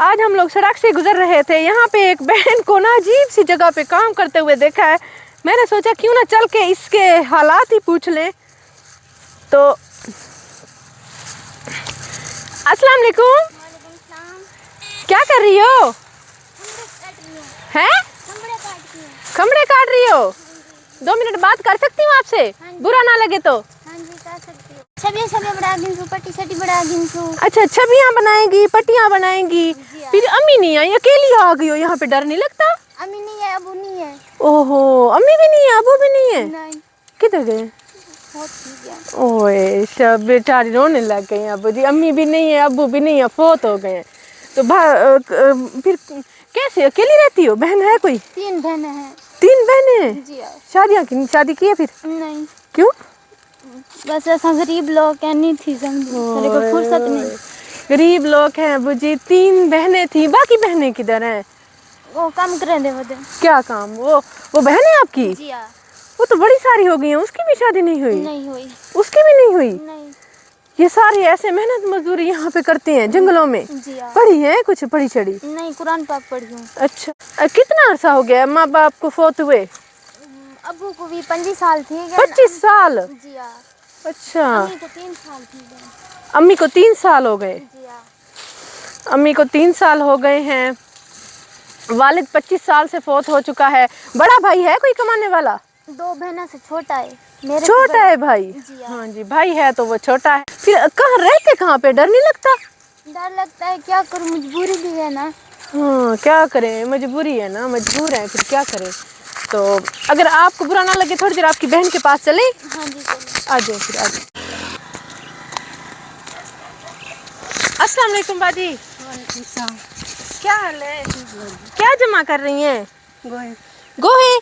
آج ہم لوگ سڑک سے گزر رہے تھے, یہاں پہ ایک بہن کو نا عجیب سی جگہ پہ کام کرتے ہوئے دیکھا ہے. میں نے سوچا کیوں نہ چل کے اس کے حالات ہی پوچھ لیں. تو السلام علیکم. وعلیکم السلام. کیا کر رہی ہو؟ ہیں کھمڑے کاٹ رہی ہو؟ 2 منٹ بات کر سکتی ہوں آپ سے؟ برا نہ لگے تو. ہاں جی کر سکتی ہو. چھبیاں بڑا گنسو پٹی شٹی بڑا گنسو. اچھا چھبیاں بنائیں گی, پٹیاں بنائیں گی. جی پھر امی نہیں آئی, اکیلی آ گئی ہو یہاں پہ, ڈر نہیں لگتا؟ امی نہیں ہے, ابو نہیں ہے. اوہو, امی بھی نہیں ہے, ابو بھی نہیں ہے. نہیں. کدھر گئے؟ بہت ٹھیک ہے. اوئے شب بیچاری رونے لگ گئی ہیں. ابو جی امی بھی نہیں ہے, ابو بھی نہیں ہے, فوت ہو گئے ہیں. تو پھر کیسے اکیلی رہتی ہو؟ بہن ہے کوئی؟ 3 بہنیں ہیں. 3 بہنیں ہیں. جی شادی کی ہے پھر؟ نہیں. کیوں؟ بس ایسا غریب لوگ ہیں, نہیں تھی میرے کو فرصت نہیں. غریب لوگ ہیں ابو جی. 3 بہنیں تھیں, باقی بہنیں کدھر ہیں؟ وہ کام کریں دے وہ. کیا کام؟ وہ بہن ہے آپ کی؟ جی ہاں. وہ تو بڑی ساری ہو گئی ہیں, اس کی بھی شادی نہیں ہوئی؟ نہیں ہوئی. اس کی بھی نہیں ہوئی؟ نہیں. یہ سارے ایسے محنت مزدوری یہاں پہ کرتے ہیں جنگلوں میں. جی ہاں. پڑھی ہیں کچھ پڑھی چڑھی؟ نہیں, قرآن پاک پڑھی ہوں. اچھا, کتنا عرصہ ہو گیا ماں باپ کو فوت ہوئے؟ ابو کو بھی 25 سال تھی. 25 سال؟ جی ہاں. اچھا. امی کو 3 سال تھی. امی کو 3 سال ہو گئے؟ جی ہاں. امی کو 3 سال ہو گئے ہیں. والد 25 سال سے فوت ہو چکا ہے. بڑا بھائی ہے کوئی کمانے والا؟ 2 بہنوں سے چھوٹا ہے. میرے سے چھوٹا بڑا ہے بھائی؟ جی ہاں جی, بھائی ہے تو وہ چھوٹا ہے. پھر کہاں رہتے, کہاں پہ, ڈر نہیں لگتا؟ ڈر لگتا ہے, کیا کروں, مجبوری بھی ہے نا. ہاں کیا کریں, مجبوری ہے نا, مجبور ہے پھر کیا کریں. تو اگر آپ کو برا نہ لگے تھوڑی دیر آپ کی بہن کے پاس چلیں؟ ہاں جی چلو. آ جائیں پھر, آ جائیں. السلام علیکم باجی. وعلیکم السلام. کیا حال ہے؟ کیا جمع کر رہی ہیں؟ گوہے. گوہے؟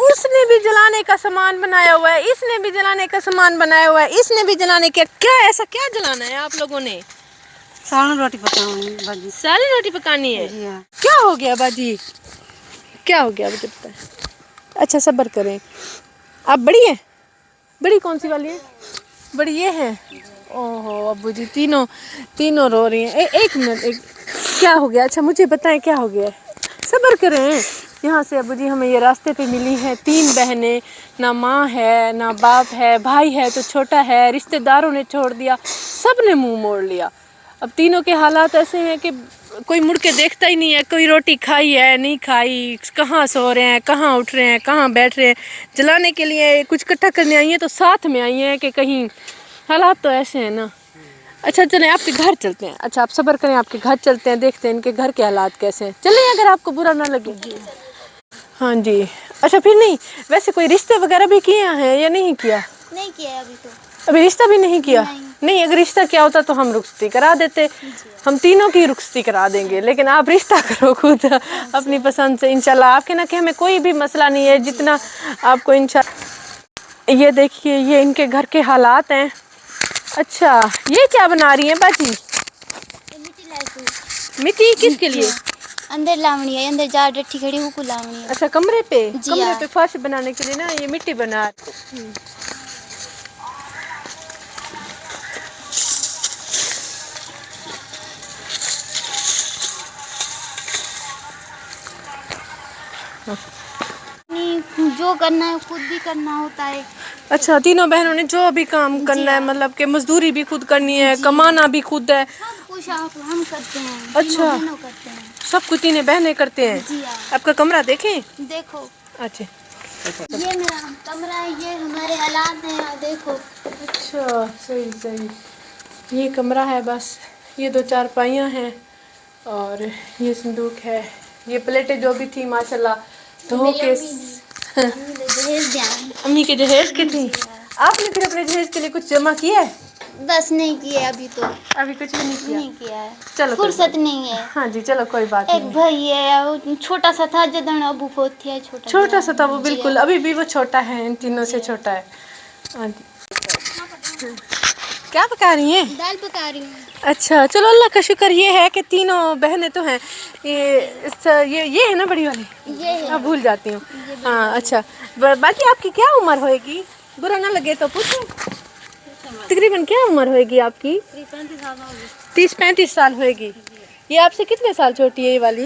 اس نے بھی جلانے کا سامان بنایا ہوا ہے, اس نے بھی جلانے کا سامان بنایا ہوا ہے, اس نے بھی جلانے کا. کیا ایسا کیا جلانا ہے آپ لوگوں نے؟ سالن روٹی پکاؤں باجی. سالن روٹی پکانی ہے؟ جی ہاں. کیا ہو گیا باجی, کیا ہو گیا مجھے بتائیں. اچھا صبر کریں. آپ بڑی ہیں؟ بڑی کون سی والی ہے؟ بڑی یہ ہے. اوہو ابو جی تینوں رو رہی ہیں. ایک منٹ, کیا ہو گیا؟ اچھا مجھے بتائیں کیا ہو گیا. صبر کریں. یہاں سے ابو جی ہمیں یہ راستے پہ ملی ہیں 3 بہنیں, نہ ماں ہے نہ باپ ہے, بھائی ہے تو چھوٹا ہے, رشتہ داروں نے چھوڑ دیا, سب نے منہ موڑ لیا. اب تینوں کے حالات ایسے ہیں کہ کوئی مڑ کے دیکھتا ہی نہیں ہے, کوئی روٹی کھائی ہے نہیں کھائی, کہاں سو رہے ہیں, کہاں اٹھ رہے ہیں, کہاں بیٹھ رہے ہیں. جلانے کے لیے کچھ اکٹھا کرنے آئی ہیں تو ساتھ میں آئی ہیں کہ کہیں, حالات تو ایسے ہیں نا. اچھا چلیں آپ کے گھر چلتے ہیں. اچھا آپ صبر کریں, آپ کے گھر چلتے ہیں, دیکھتے ہیں ان کے گھر کے حالات کیسے ہیں. چلیں اگر آپ کو برا نہ لگے. ہاں جی. اچھا پھر نہیں, ویسے کوئی رشتے وغیرہ بھی کیے ہیں یا نہیں کیا؟ نہیں کیا ہے ابھی تو. ابھی رشتہ بھی نہیں کیا؟ نہیں, اگر رشتہ کیا ہوتا تو ہم رخصتی کرا دیتے. ہم تینوں کی رخصتی کرا دیں گے, لیکن آپ رشتہ کرو خود اپنی پسند سے. انشاءاللہ آپ کے نہ کہ ہمیں کوئی بھی مسئلہ نہیں ہے, جتنا آپ کو یہ دیکھیے یہ ان کے گھر کے حالات ہیں. اچھا یہ کیا بنا رہی ہیں باجی؟ مٹی کس کے لیے؟ اندر لاونی ہے, اندر جا ڈٹھی کھڑی ہو کو لاونی ہے. اچھا کمرے پہ فرش بنانے کے لیے نا یہ مٹی بنا. جو کرنا ہے خود بھی کرنا ہوتا ہے. اچھا تینوں بہنوں نے جو بھی کام کرنا ہے, مطلب کہ مزدوری بھی خود کرنی ہے, کمانا بھی خود ہے. سب کچھ ہم کرتے ہیں, تینوں اچھا بہنوں کرتے ہیں. سب کچھ تینوں بہنیں کرتے ہیں. جی ہاں. آپ کا کمرہ دیکھیں؟ دیکھو. اچھا یہ میرا کمرہ ہے, یہ ہمارے حالات ہیں, دیکھو. اچھا صحیح. یہ کمرہ ہے بس, یہ 2 چارپائیاں ہیں اور یہ صندوق ہے. یہ پلیٹیں جو بھی تھی ماشاءاللہ دھو کے امی کے جہیز کی تھی. آپ نے پھر اپنے جہیز کے لیے کچھ جمع کیا ہے؟ بس نہیں کیا ابھی تو. ابھی کچھ بھی نہیں کیا ہے, چلو کوئی فرصت بات نہیں ہے. ہاں جی چلو کوئی بات ایک نہیں. بھائی ہے, چھوٹا سا تھا جدن ابو فوت تھیا. چھوٹا سا تھا وہ, بالکل ابھی بھی وہ چھوٹا ہے, ان تینوں سے چھوٹا ہے. کیا پکا رہی ہیں؟ دال پکا رہی ہوں. اچھا چلو اللہ کا شکر یہ ہے کہ تینوں بہنیں تو ہیں. یہ ہے نا بڑی والی, یہ ہے بھول جاتی ہوں. یہ بڑی ہاں والی. اچھا باقی آپ کی کیا عمر ہوئے گی, برا نہ لگے تو پوچھوں؟ تقریباً کیا عمر ہوئے گی آپ کی؟ 35 سال ہوگی. 30-35 سال ہوئے گی. یہ آپ سے کتنے سال چھوٹی ہے یہ والی؟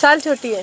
سال چھوٹی ہے.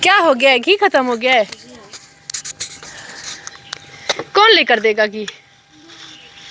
کیا ہو گیا ہے؟ گھی ختم ہو گیا ہے. کون لے کر دے گا گھی؟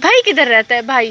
بھائی کدھر رہتا ہے بھائی؟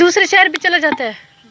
دوسرے شہر بھی چلا جاتا ہے.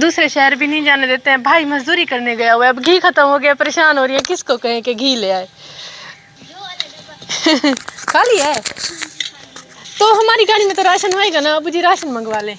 دوسرے شہر بھی نہیں جانے دیتے ہیں. بھائی مزدوری کرنے گیا ہوا ہے. اب گھی ختم ہو گیا, پریشان ہو رہی ہے. کس کو کہیں کہ گھی لے آئے. خالی ہے تو ہماری گاڑی میں تو راشن ہوئے گا نا. ابو جی راشن منگوا لیں.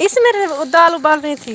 اس میں دال ابال رہی تھی.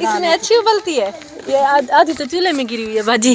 اس میں اچھی ابلتی ہے. یہ آدھی تو چولہے میں گری ہوئی ہے باجی.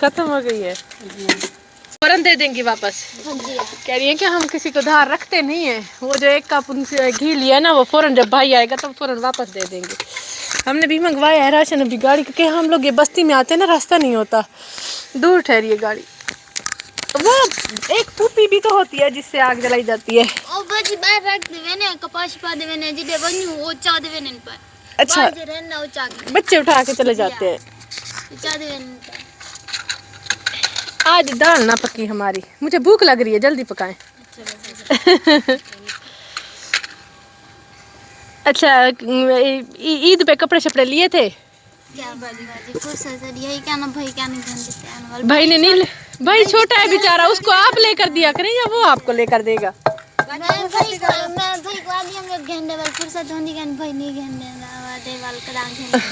ختم ہو گئی ہے. فوراً دے دیں گی واپس. کہہ رہی ہیں کہ ہم کسی کو دھار رکھتے نہیں ہیں. وہ جو ایک کپ ان سے گھی لیا نا وہ فوراً جب بھائی آئے گا تو فوراً واپس دے دیں گے. ہم نے بھی منگوایا ہے راشن ابھی گاڑی, کیونکہ ہم لوگ یہ بستی میں آتے ہیں نا, راستہ نہیں ہوتا, دور ٹھہری ہے گاڑی. وہ ایک پھوپھی بھی تو ہوتی ہے جس سے آگ جلائی جاتی ہے. اچھا بچے اٹھا کے چلے جاتے ہیں. آج دال نہ پکی ہماری. مجھے بھوک لگ رہی ہے, جلدی پکائیں. اچھا عید پہ کپڑے شپڑے لیے تھے؟ بھائی نے نہیں. بھائی چھوٹا ہے بیچارہ, اس کو آپ لے کر دیا کریں یا وہ آپ کو لے کر دے گا؟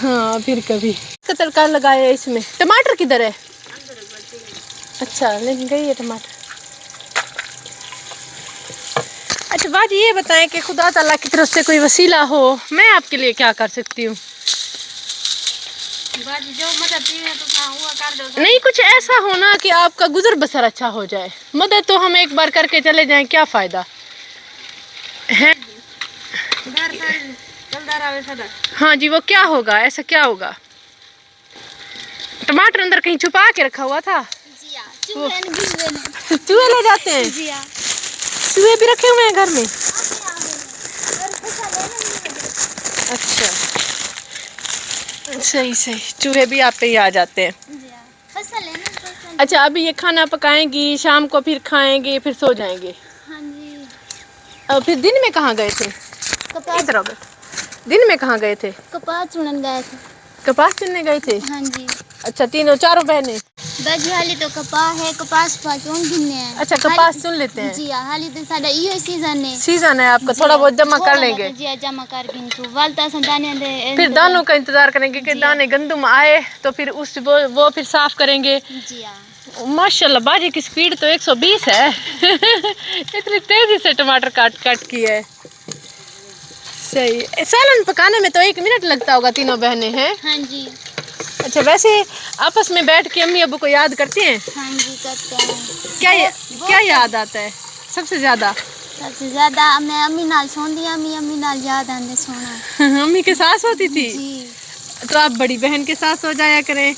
ہاں پھر کبھی. تڑکا لگایا اس میں. ٹماٹر کدھر ہے؟ اچھا لیکن گئی ہے ٹماٹر. اچھا باجی یہ بتائیں کہ خدا تعالیٰ کی طرف سے کوئی وسیلہ ہو, میں آپ کے لیے کیا کر سکتی ہوں؟ جو مدد ہوا کر دو. نہیں کچھ ایسا ہونا کہ آپ کا گزر بسر اچھا ہو جائے. مدد تو ہم ایک بار کر کے چلے جائیں, کیا فائدہ ہے؟ ہاں جی وہ کیا ہوگا, ایسا کیا ہوگا؟ ٹماٹر اندر کہیں چھپا کے رکھا ہوا تھا. چوہے لے جاتے ہیں. چوہے بھی رکھے ہوئے ہیں گھر میں. اچھا صحیح صحیح. چوہے بھی آپ پہ ہی آ جاتے ہیں. اچھا ابھی یہ کھانا پکائیں گی, شام کو پھر کھائیں گے, پھر سو جائیں گے. اور پھر دن میں کہاں گئے تھے؟ ادھر آؤ. دن میں کہاں گئے تھے؟ کپاس چنن گئے تھے. کپاس چننے گئے تھے. ہاں جی. اچھا تینوں چاروں بہنیں. باجی حالی تو کپاس ہے, کپاس پاچون گھننے ہیں. اچھا کپاس چن لیتے ہیں. جی حالی تو ساڈا یہ سیزن ہے. سیزن ہے آپ کا, تھوڑا بہت جمع کر لیں گے. جی جمع کر گن تو والتا سنتانے دے. پھر دانوں کا انتظار کریں گے کہ دانے گندم آئے تو پھر اس وہ پھر صاف کریں گے. جی ہاں. ماشاء اللہ باجی کی سپیڈ تو 120 ہے. اتنی تیزی سے ٹماٹر کٹ کی ہے. صحیح. سالن پکانے میں تو 1 منٹ لگتا ہوگا. تینوں بہنیں ہیں. ہاں جی. اچھا ویسے آپس میں بیٹھ کے امی ابو کو یاد کرتے ہیں؟ ہاں جی کرتے ہیں. کیا یاد آتا ہے سب سے زیادہ؟ سب سے زیادہ میں امی نال سوندی, امی نال یاد آندے سونا. امی کے ساتھ سوتی تھی؟ جی. تو آپ بڑی بہن کے ساتھ سو جایا کریں.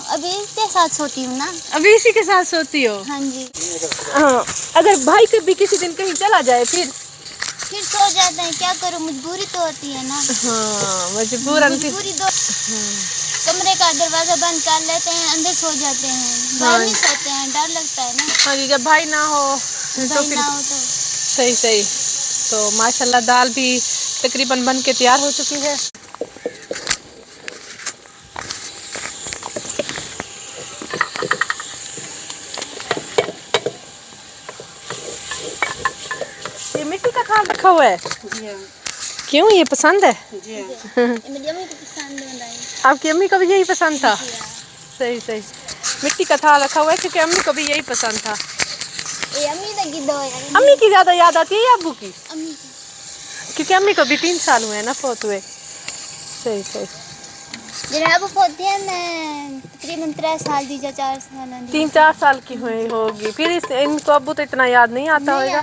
ابھی اس کے ساتھ سوتی ہوں نا. ابھی اسی کے ساتھ سوتی ہو؟ ہاں جی. ہاں اگر بھائی کبھی کسی دن کہیں چلا جائے پھر سو جاتے ہیں. کیا کروں, مجبوری تو ہوتی ہے نا. ہاں مجبوراً. مجبوری دو. کمرے کا دروازہ بند کر لیتے ہیں, اندر سو جاتے ہیں. باہر نہیں سوتے ہیں, ڈر لگتا ہے نا. ہاں جی جب بھائی نہ ہو تو پھر صحیح صحیح. تو ماشاءاللہ دال بھی تقریباً بن کے تیار ہو چکی ہے. یہ مٹی کا کھال رکھا ہوا ہے. کیوں, یہ پسند ہے؟ میری امی کو پسند ہے. آپ کی امی کو بھی یہی پسند تھا؟ صحیح صحیح. مٹی کا تھال رکھا ہوا ہے کیونکہ امی کو بھی یہی پسند تھا. امی کی زیادہ یاد آتی ہے یا ابو کی؟ امی کی. کیونکہ امی کو بھی 3 سال ہوئے ہیں نا فوت ہوئے. صحیح صحیح. جناب فوت ہے میں تقریباً 3 سال دی یا 4 سال. 3-4 سال کی ہوئی ہوگی. پھر ان کو ابو تو اتنا یاد نہیں آتا ہوگا.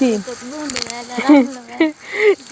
3